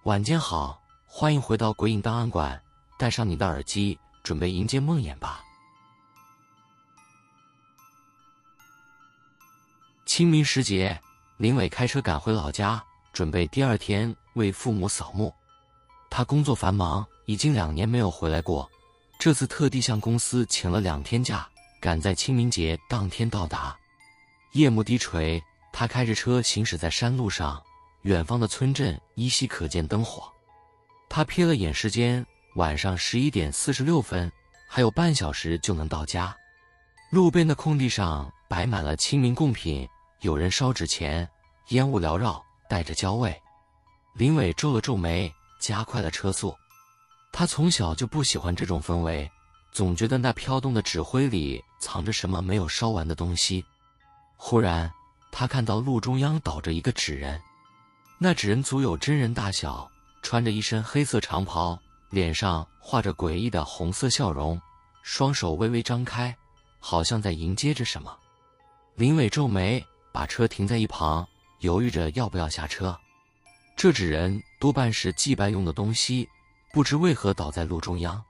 晚间好，欢迎回到鬼影档案馆，戴上你的耳机，准备迎接梦魇吧。清明时节，林伟开车赶回老家，准备第二天为父母扫墓。他工作繁忙，已经2年没有回来过，这次特地向公司请了2天假，赶在清明节当天到达。夜幕低垂，他开着车行驶在山路上，远方的村镇依稀可见灯火。他瞥了眼时间，晚上11点46分，还有半小时就能到家。路边的空地上摆满了清明贡品，有人烧纸钱，烟雾缭绕，带着焦味。林伟皱了皱眉，加快了车速。他从小就不喜欢这种氛围，总觉得那飘动的纸灰里藏着什么没有烧完的东西。忽然，他看到路中央倒着一个纸人，那纸人足有真人大小，穿着一身黑色长袍，脸上画着诡异的红色笑容，双手微微张开，好像在迎接着什么。林伟皱眉，把车停在一旁，犹豫着要不要下车。这纸人多半是祭拜用的东西，不知为何倒在路中央。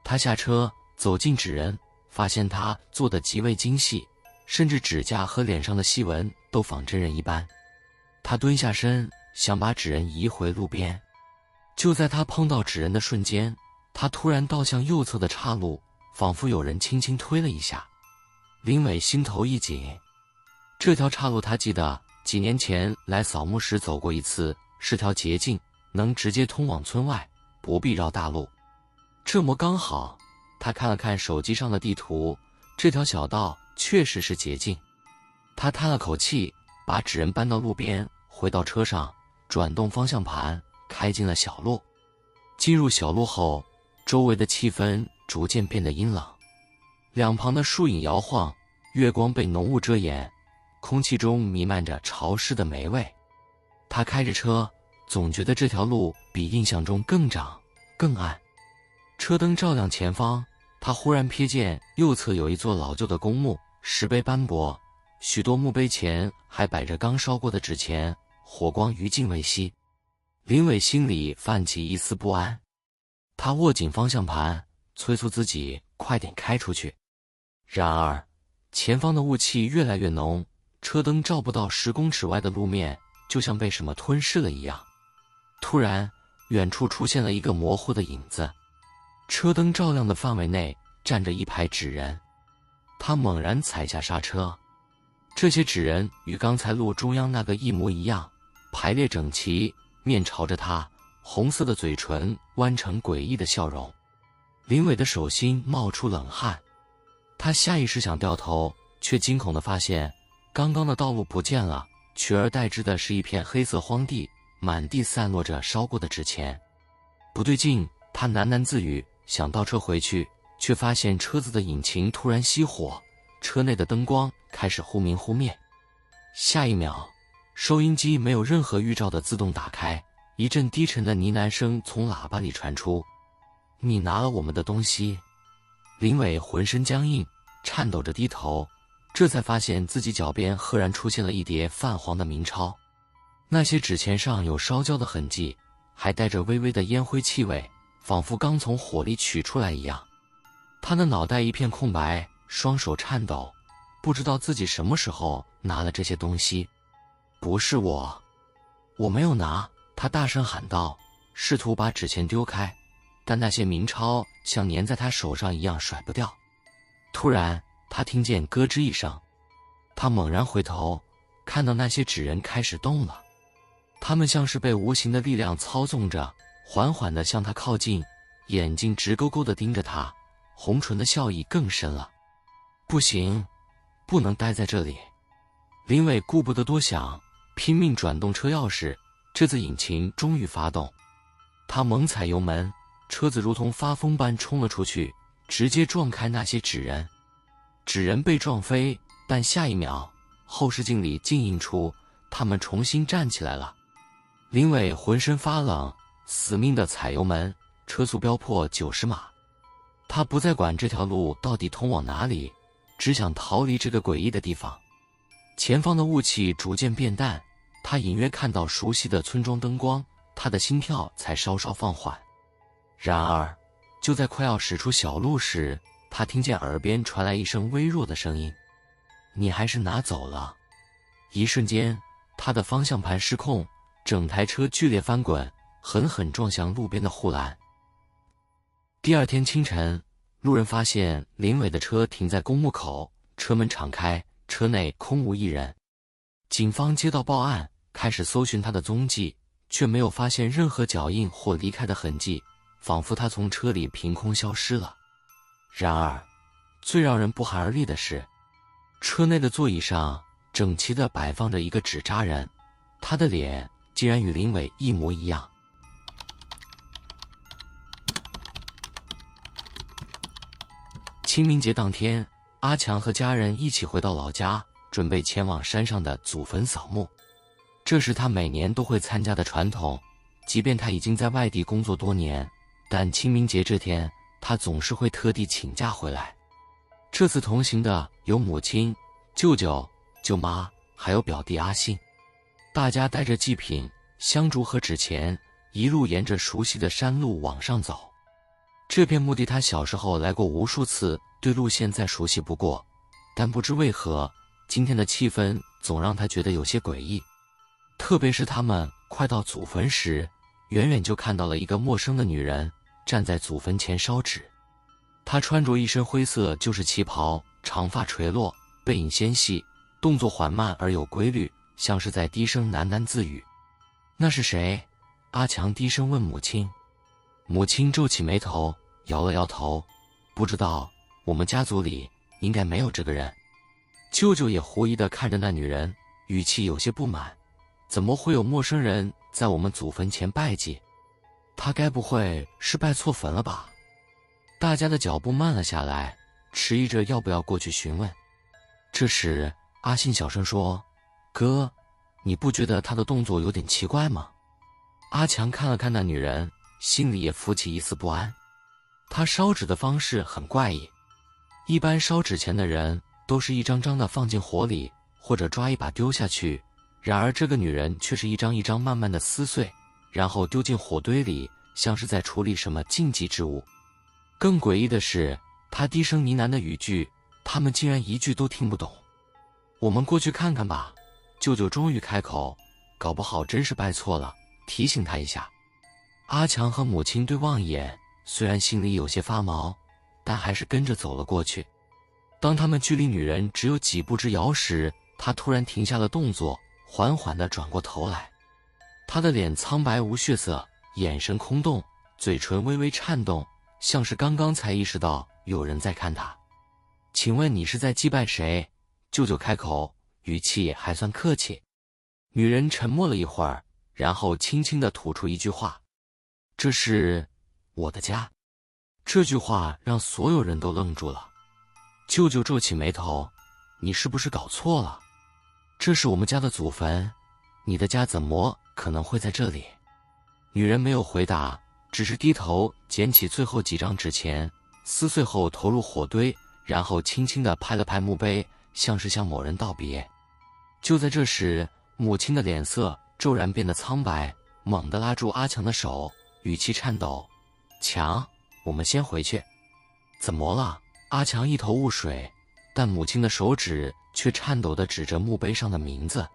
他下车，走进纸人，发现他做得极为精细，甚至指甲和脸上的细纹都仿真人一般。他蹲下身，想把纸人移回路边。就在他碰到纸人的瞬间，他突然倒向右侧的岔路，仿佛有人轻轻推了一下。林伟心头一紧，这条岔路他记得几年前来扫墓时走过一次，是条捷径，能直接通往村外，不必绕大路。这么刚好，他看了看手机上的地图，这条小道确实是捷径。他叹了口气，把纸人搬到路边，回到车上，转动方向盘，开进了小路。进入小路后，周围的气氛逐渐变得阴冷，两旁的树影摇晃，月光被浓雾遮掩，空气中弥漫着潮湿的霉味。他开着车，总觉得这条路比印象中更长更暗。车灯照亮前方，他忽然瞥见右侧有一座老旧的公墓，石碑斑驳，许多墓碑前还摆着刚烧过的纸钱，火光余烬未熄。林伟心里泛起一丝不安，他握紧方向盘，催促自己快点开出去。然而前方的雾气越来越浓，车灯照不到10公尺外的路面，就像被什么吞噬了一样。突然，远处出现了一个模糊的影子，车灯照亮的范围内站着一排纸人。他猛然踩下刹车，这些纸人与刚才路中央那个一模一样，排列整齐，面朝着他，红色的嘴唇弯成诡异的笑容。林伟的手心冒出冷汗，他下意识想掉头，却惊恐地发现刚刚的道路不见了，取而代之的是一片黑色荒地，满地散落着烧过的纸钱。不对劲，他喃喃自语，想倒车回去，却发现车子的引擎突然熄火，车内的灯光开始忽明忽灭。下一秒，收音机没有任何预兆的自动打开，一阵低沉的呢喃声从喇叭里传出：“你拿了我们的东西。”林伟浑身僵硬，颤抖着低头，这才发现自己脚边赫然出现了一叠泛黄的冥钞。那些纸钱上有烧焦的痕迹，还带着微微的烟灰气味，仿佛刚从火里取出来一样。他的脑袋一片空白，双手颤抖，不知道自己什么时候拿了这些东西。不是我没有拿，他大声喊道，试图把纸钱丢开，但那些冥钞像粘在他手上一样甩不掉。突然，他听见咯吱一声，他猛然回头，看到那些纸人开始动了，他们像是被无形的力量操纵着，缓缓地向他靠近，眼睛直勾勾地盯着他，红唇的笑意更深了。不行，不能待在这里。林伟顾不得多想，拼命转动车钥匙，这次引擎终于发动。他猛踩油门，车子如同发疯般冲了出去，直接撞开那些纸人。纸人被撞飞，但下一秒，后视镜里竟映出他们重新站起来了。林伟浑身发冷，死命地踩油门，车速飙破90码。他不再管这条路到底通往哪里，只想逃离这个诡异的地方。前方的雾气逐渐变淡，他隐约看到熟悉的村庄灯光，他的心跳才稍稍放缓。然而，就在快要驶出小路时，他听见耳边传来一声微弱的声音：“你还是拿走了。”一瞬间，他的方向盘失控，整台车剧烈翻滚，狠狠撞向路边的护栏。第二天清晨，路人发现林伟的车停在公墓口，车门敞开，车内空无一人。警方接到报案，开始搜寻他的踪迹，却没有发现任何脚印或离开的痕迹，仿佛他从车里凭空消失了。然而，最让人不寒而栗的是，车内的座椅上整齐地摆放着一个纸扎人，他的脸竟然与林伟一模一样。清明节当天，阿强和家人一起回到老家，准备前往山上的祖坟扫墓。这是他每年都会参加的传统，即便他已经在外地工作多年，但清明节这天，他总是会特地请假回来。这次同行的有母亲、舅舅、舅妈，还有表弟阿信。大家带着祭品、香烛和纸钱，一路沿着熟悉的山路往上走。这片墓地他小时候来过无数次，对路线再熟悉不过，但不知为何，今天的气氛总让他觉得有些诡异。特别是他们快到祖坟时，远远就看到了一个陌生的女人站在祖坟前烧纸。她穿着一身灰色旧式旗袍，长发垂落，背影纤细，动作缓慢而有规律，像是在低声喃喃自语。那是谁？阿强低声问母亲。母亲皱起眉头，摇了摇头，不知道，我们家族里应该没有这个人。舅舅也狐疑地看着那女人，语气有些不满，怎么会有陌生人在我们祖坟前拜祭？他该不会是拜错坟了吧？大家的脚步慢了下来，迟疑着要不要过去询问。这时阿信小声说：“哥，你不觉得他的动作有点奇怪吗？”阿强看了看那女人，心里也浮起一丝不安。他烧纸的方式很怪异，一般烧纸钱的人都是一张张的放进火里，或者抓一把丢下去，然而这个女人却是一张一张慢慢的撕碎，然后丢进火堆里，像是在处理什么禁忌之物。更诡异的是，她低声呢喃的语句，他们竟然一句都听不懂。我们过去看看吧，舅舅终于开口，搞不好真是拜错了，提醒他一下。阿强和母亲对望一眼，虽然心里有些发毛，但还是跟着走了过去。当他们距离女人只有几步之遥时，他突然停下了动作，缓缓地转过头来。他的脸苍白无血色，眼神空洞，嘴唇微微颤动，像是刚刚才意识到有人在看他。请问你是在祭拜谁？舅舅开口，语气还算客气。女人沉默了一会儿，然后轻轻地吐出一句话：“这是我的家。”这句话让所有人都愣住了。舅舅皱起眉头：“你是不是搞错了？这是我们家的祖坟，你的家怎么可能会在这里？”女人没有回答，只是低头捡起最后几张纸钱，撕碎后投入火堆，然后轻轻地拍了拍墓碑，像是向某人道别。就在这时，母亲的脸色骤然变得苍白，猛地拉住阿强的手，语气颤抖：“强，我们先回去。”怎么了？阿强一头雾水，但母亲的手指却颤抖地指着墓碑上的名字。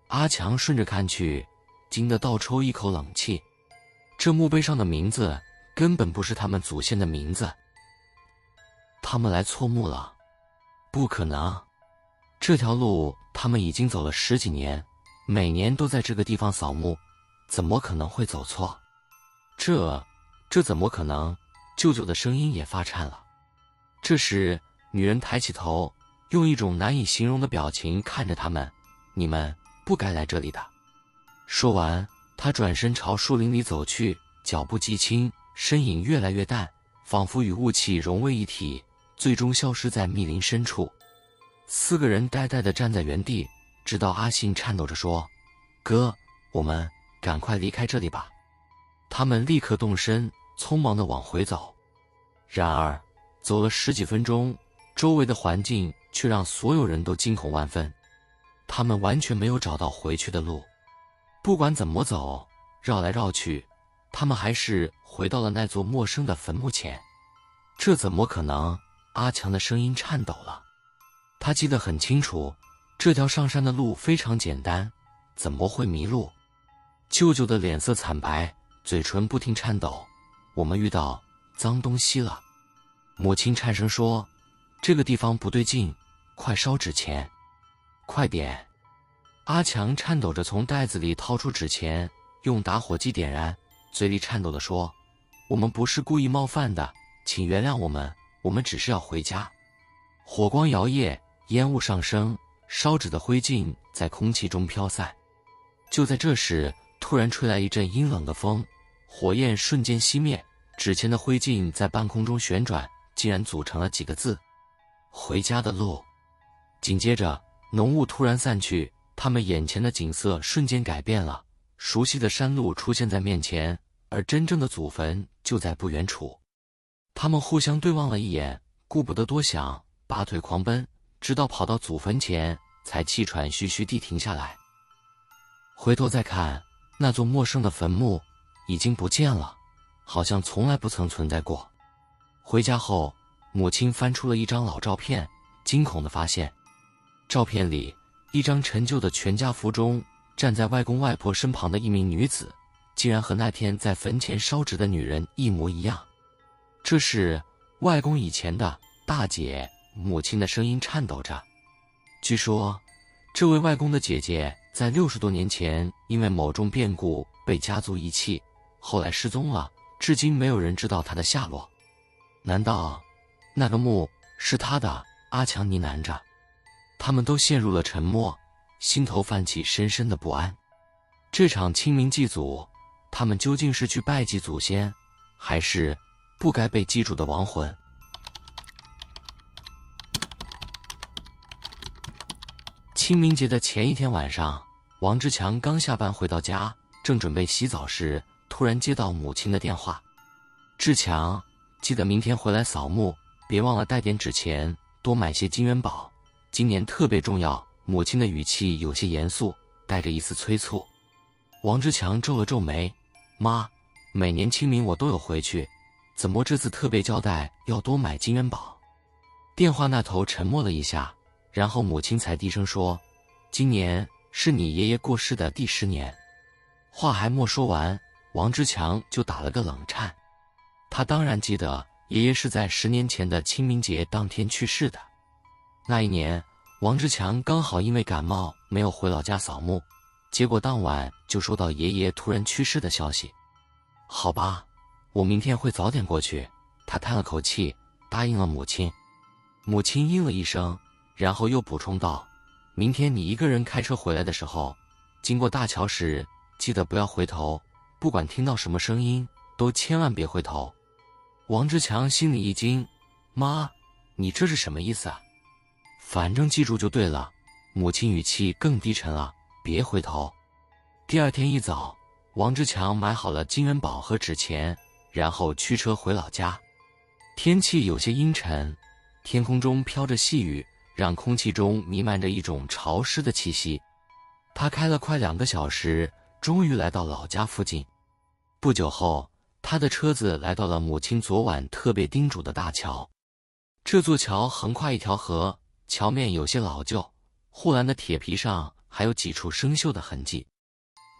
阿强顺着看去，惊得倒抽一口冷气。这墓碑上的名字根本不是他们祖先的名字。他们来错墓了？不可能，这条路他们已经走了10几年，每年都在这个地方扫墓，怎么可能会走错？这怎么可能？舅舅的声音也发颤了。这时，女人抬起头，用一种难以形容的表情看着他们：“你们不该来这里的。”说完，她转身朝树林里走去，脚步极轻，身影越来越淡，仿佛与雾气融为一体，最终消失在密林深处。4个人呆呆地站在原地，直到阿信颤抖着说：“哥，我们赶快离开这里吧。”他们立刻动身，匆忙地往回走。然而，走了10几分钟，周围的环境却让所有人都惊恐万分。他们完全没有找到回去的路，不管怎么走，绕来绕去，他们还是回到了那座陌生的坟墓前。这怎么可能？阿强的声音颤抖了。他记得很清楚，这条上山的路非常简单，怎么会迷路？舅舅的脸色惨白，嘴唇不停颤抖。我们遇到脏东西了。母亲颤声说，这个地方不对劲，快烧纸钱，快点。阿强颤抖着从袋子里掏出纸钱，用打火机点燃，嘴里颤抖地说，我们不是故意冒犯的，请原谅我们，我们只是要回家。火光摇曳，烟雾上升，烧纸的灰烬在空气中飘散。就在这时，突然吹来一阵阴冷的风，火焰瞬间熄灭，纸钱的灰烬在半空中旋转，竟然组成了几个字：回家的路。紧接着，浓雾突然散去，他们眼前的景色瞬间改变了，熟悉的山路出现在面前，而真正的祖坟就在不远处。他们互相对望了一眼，顾不得多想，拔腿狂奔，直到跑到祖坟前，才气喘吁吁地停下来。回头再看，那座陌生的坟墓已经不见了，好像从来不曾存在过。回家后，母亲翻出了一张老照片，惊恐地发现，照片里一张陈旧的全家福中，站在外公外婆身旁的一名女子，竟然和那天在坟前烧纸的女人一模一样。这是外公以前的大姐。母亲的声音颤抖着。据说，这位外公的姐姐在60多年前因为某种变故被家族遗弃，后来失踪了，至今没有人知道她的下落。难道那个墓是她的？阿强呢喃着。他们都陷入了沉默，心头泛起深深的不安。这场清明祭祖，他们究竟是去拜祭祖先，还是不该被记住的亡魂？清明节的前一天晚上，王志强刚下班回到家，正准备洗澡时，突然接到母亲的电话。志强，记得明天回来扫墓，别忘了带点纸钱，多买些金元宝，今年特别重要。母亲的语气有些严肃，带着一丝催促。王志强皱了皱眉，妈，每年清明我都有回去，怎么这次特别交代要多买金元宝？电话那头沉默了一下，然后母亲才低声说，今年是你爷爷过世的第10年。话还没说完，王志强就打了个冷颤。他当然记得爷爷是在10年前的清明节当天去世的。那一年，王志强刚好因为感冒没有回老家扫墓，结果当晚就收到爷爷突然去世的消息。好吧，我明天会早点过去。他叹了口气，答应了母亲。母亲应了一声，然后又补充道，明天你一个人开车回来的时候，经过大桥时，记得不要回头，不管听到什么声音，都千万别回头。王志强心里一惊，妈，你这是什么意思啊？反正记住就对了。母亲语气更低沉了，别回头。第二天一早，王志强买好了金元宝和纸钱，然后驱车回老家。天气有些阴沉，天空中飘着细雨，让空气中弥漫着一种潮湿的气息。他开了快2个小时，终于来到老家附近。不久后，他的车子来到了母亲昨晚特别叮嘱的大桥。这座桥横跨一条河，桥面有些老旧，护栏的铁皮上还有几处生锈的痕迹。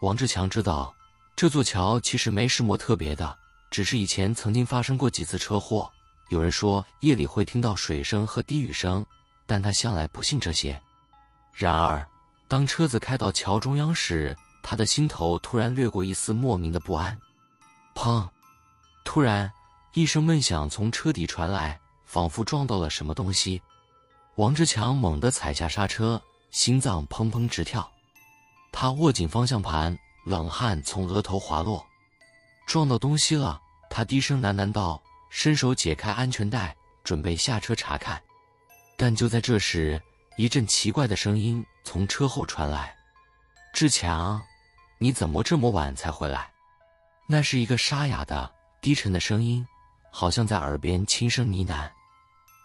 王志强知道，这座桥其实没什么特别的，只是以前曾经发生过几次车祸。有人说夜里会听到水声和低语声，但他向来不信这些。然而，当车子开到桥中央时，他的心头突然掠过一丝莫名的不安。砰！突然，一声闷响从车底传来，仿佛撞到了什么东西。王志强猛地踩下刹车，心脏砰砰直跳。他握紧方向盘，冷汗从额头滑落。撞到东西了，他低声喃喃道，伸手解开安全带，准备下车查看。但就在这时，一阵奇怪的声音从车后传来：志强，你怎么这么晚才回来？那是一个沙哑的低沉的声音，好像在耳边轻声呢喃。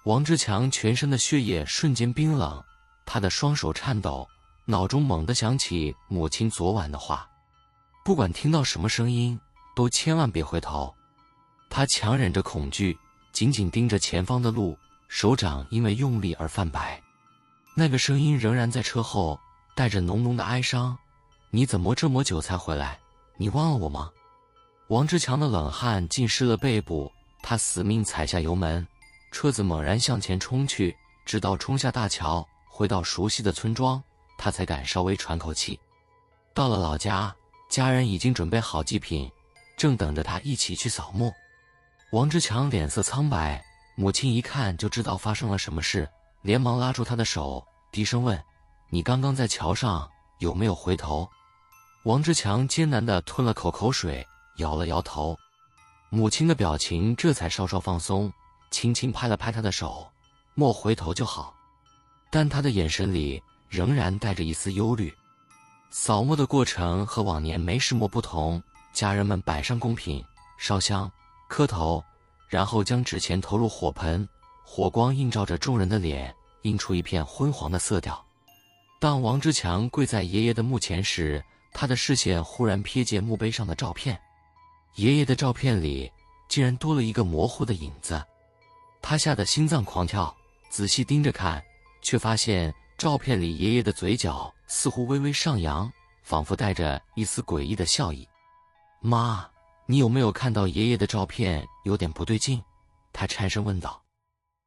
王志强全身的血液瞬间冰冷，他的双手颤抖，脑中猛地想起母亲昨晚的话。不管听到什么声音，都千万别回头。他强忍着恐惧，紧紧盯着前方的路，手掌因为用力而泛白。那个声音仍然在车后，带着浓浓的哀伤：“你怎么这么久才回来？你忘了我吗？”王志强的冷汗浸湿了背部，他死命踩下油门，车子猛然向前冲去，直到冲下大桥，回到熟悉的村庄，他才敢稍微喘口气。到了老家，家人已经准备好祭品，正等着他一起去扫墓。王志强脸色苍白，母亲一看就知道发生了什么事，连忙拉住他的手，低声问：“你刚刚在桥上有没有回头？”王志强艰难地吞了口水，摇了摇头。母亲的表情这才稍稍放松，轻轻拍了拍他的手：“莫回头就好。”但他的眼神里仍然带着一丝忧虑。扫墓的过程和往年没什么不同，家人们摆上贡品，烧香磕头，然后将纸钱投入火盆，火光映照着众人的脸，映出一片昏黄的色调。当王志强跪在爷爷的墓前时，他的视线忽然瞥见墓碑上的照片。爷爷的照片里竟然多了一个模糊的影子，他吓得心脏狂跳，仔细盯着看，却发现照片里爷爷的嘴角似乎微微上扬，仿佛带着一丝诡异的笑意。“妈，你有没有看到爷爷的照片有点不对劲？”他颤声问道。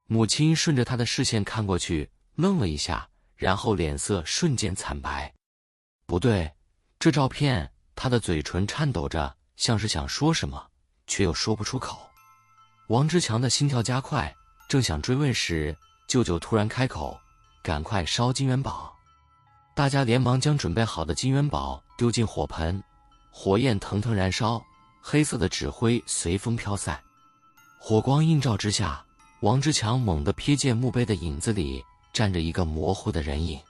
母亲顺着他的视线看过去，愣了一下，然后脸色瞬间惨白。“不对，这照片……”他的嘴唇颤抖着，像是想说什么，却又说不出口。王志强的心跳加快，正想追问时，舅舅突然开口：“赶快烧金元宝！”大家连忙将准备好的金元宝丢进火盆，火焰腾腾燃烧，黑色的纸灰随风飘散。火光映照之下，王志强猛地瞥见墓碑的影子里站着一个模糊的人影。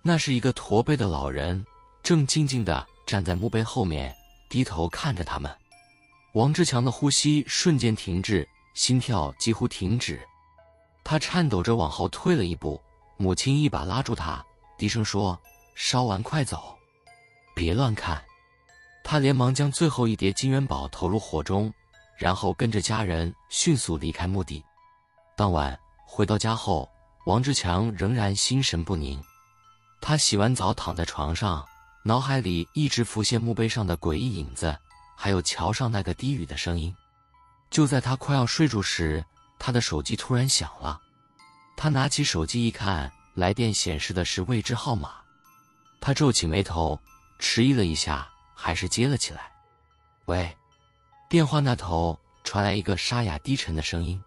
那是一个驼背的老人，正静静地站在墓碑后面，低头看着他们。王志强的呼吸瞬间停滞，心跳几乎停止。他颤抖着往后退了一步，母亲一把拉住他，低声说：“烧完快走，别乱看。”他连忙将最后一叠金元宝投入火中，然后跟着家人迅速离开墓地。当晚回到家后，王志强仍然心神不宁。他洗完澡躺在床上，脑海里一直浮现墓碑上的诡异影子，还有桥上那个低语的声音。就在他快要睡住时，他的手机突然响了。他拿起手机一看，来电显示的是未知号码。他皱起眉头，迟疑了一下，还是接了起来。“喂。”电话那头传来一个沙哑低沉的声音：“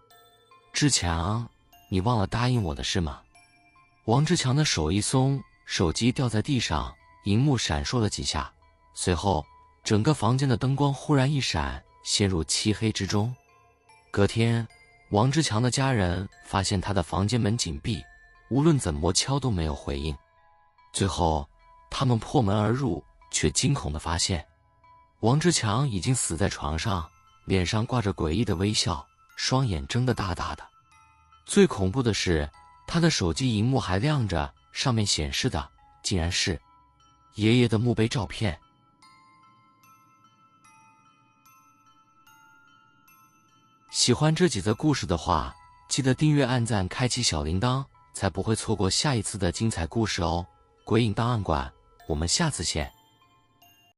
志强，你忘了答应我的事吗？”王志强的手一松，手机掉在地上，荧幕闪烁了几下，随后整个房间的灯光忽然一闪，陷入漆黑之中。隔天，王志强的家人发现他的房间门紧闭，无论怎么敲都没有回应。最后，他们破门而入，却惊恐地发现，王志强已经死在床上，脸上挂着诡异的微笑，双眼睁得大大的。最恐怖的是，他的手机荧幕还亮着，上面显示的竟然是爷爷的墓碑照片。喜欢这几则故事的话，记得订阅、按赞、开启小铃铛，才不会错过下一次的精彩故事哦。鬼影档案馆，我们下次见。